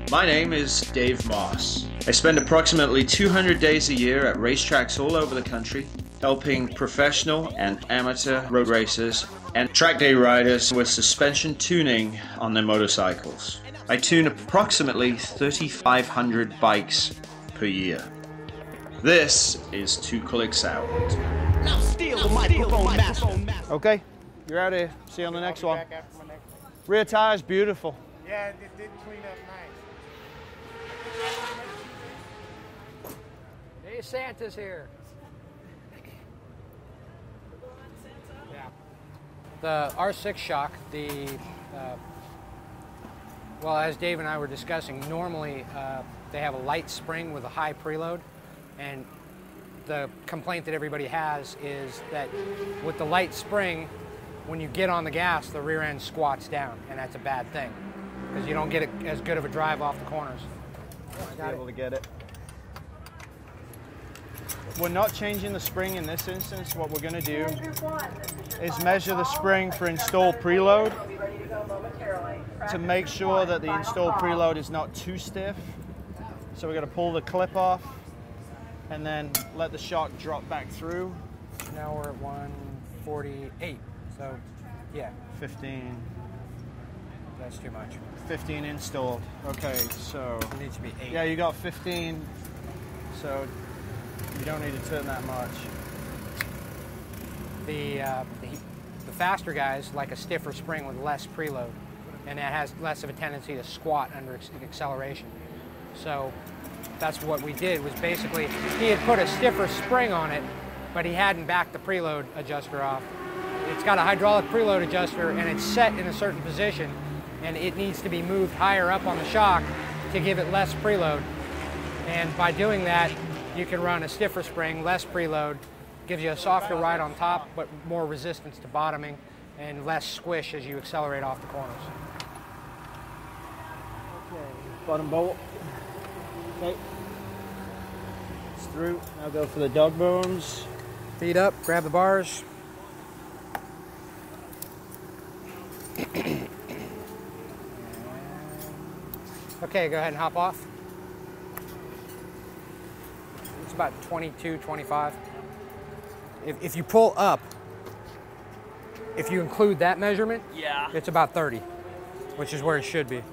My name is Dave Moss. I spend approximately 200 days a year at racetracks all over the country, helping professional and amateur road racers and track day riders with suspension tuning on their motorcycles. I tune approximately 3,500 bikes per year. This is 2 Clicks Out. Okay, you're out of here. See you on the next one. Rear tire's beautiful. Yeah, it did clean up nice. Hey, Santa's here. Yeah. The R6 shock, well, as Dave and I were discussing, normally they have a light spring with a high preload, and the complaint that everybody has is that with the light spring, when you get on the gas, the rear end squats down, and that's a bad thing because you don't get as good of a drive off the corners. Be able to get it. We're not changing the spring in this instance. What we're going to do is measure the spring for installed preload to make sure that the installed preload is not too stiff. So we're going to pull the clip off and then let the shock drop back through. Now we're at 148, so yeah. 15. That's too much. 15 installed. Okay, so It needs to be 8. yeah, you got 15, so you don't need to turn that much. The faster guys like a stiffer spring with less preload, and that has less of a tendency to squat under acceleration. So that's what we did, was basically he had put a stiffer spring on it, but he hadn't backed the preload adjuster off. It's got a hydraulic preload adjuster, and it's set in a certain position, and it needs to be moved higher up on the shock to give it less preload. And by doing that, you can run a stiffer spring, less preload, gives you a softer ride on top, but more resistance to bottoming and less squish as you accelerate off the corners. Okay, bottom bolt. Okay. It's through. Now go for the dog bones. Feet up, grab the bars. Okay, go ahead and hop off. It's about 22, 25. If you pull up, if you include that measurement, Yeah. it's about 30, which is where it should be.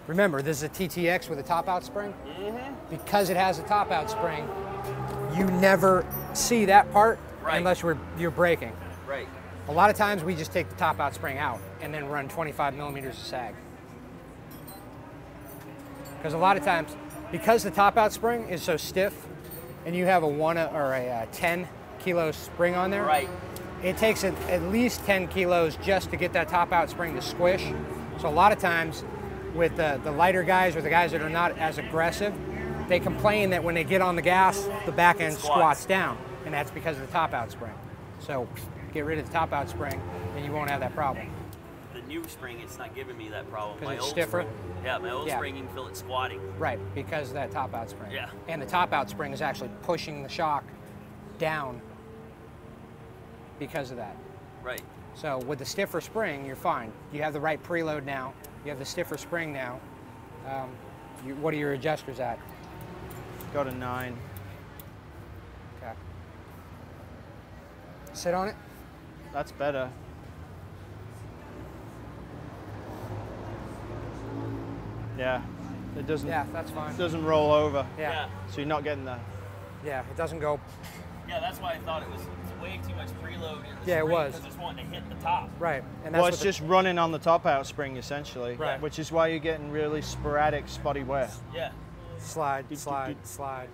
Remember, this is a TTX with a top-out spring. Because it has a top-out spring, you never see that part unless you're braking. Right. A lot of times we just take the top-out spring out and then run 25 millimeters of sag. Because a lot of times, because the top-out spring is so stiff, and you have a 1 or a 10 kilo spring on there, Right. it takes at least 10 kilos just to get that top-out spring to squish. So a lot of times, with the lighter guys or the guys that are not as aggressive, they complain that when they get on the gas, the back end squats down, and that's because of the top-out spring. So get rid of the top-out spring, and you won't have that problem. The new spring, it's not giving me that problem. 'Cause My it's old stiffer? spring, yeah, my old spring, you can feel it squatting. Right, because of that top-out spring. Yeah. And the top-out spring is actually pushing the shock down because of that. Right. So with the stiffer spring, you're fine. You have the right preload now. You have the stiffer spring now. What are your adjusters at? Got a 9. Okay. Sit on it. That's better. Yeah, it doesn't. Yeah, that's fine. It doesn't roll over. Yeah. So you're not getting the. Yeah, it doesn't go. Yeah, that's why I thought it was way too much preload in the Yeah, it spring, was. because it's wanting to hit the top. Right. And that's Well, what it's just running on the top out spring essentially. Right. Which is why you're getting really sporadic spotty wear. Yeah. slide, slide, slide.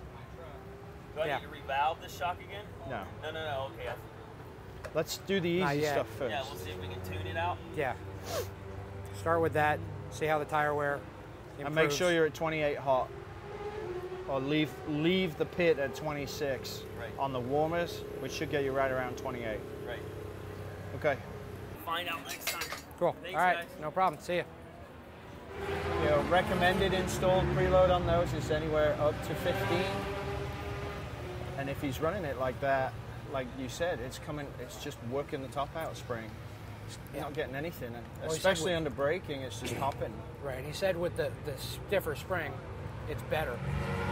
Do I Yeah. need to revalve this shock again? No. No. Okay. Let's do the Not easy yet. stuff first. Yeah, we'll see if we can tune it out. Yeah. Start with that. See how the tire wear improves. And make sure you're at 28 hot. Or leave the pit at 26 on the warmers, which should get you right around 28. Right. Okay. Find out next time. Cool. Thanks, All right. guys. No problem. See ya. You know, recommended installed preload on those is anywhere up to 15. And if he's running it like that, like you said, it's just working the top out spring. you're not getting anything. he said Especially with- under braking, it's just hopping. Right. He said with the stiffer spring, it's better,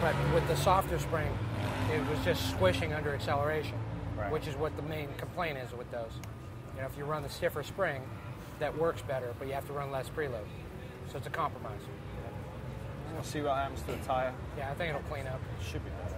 but with the softer spring, it was just squishing under acceleration, Right. which is what the main complaint is with those. You know, if you run the stiffer spring, that works better, but you have to run less preload. So it's a compromise. We'll see what happens to the tire. Yeah, I think it'll clean up. Should be better.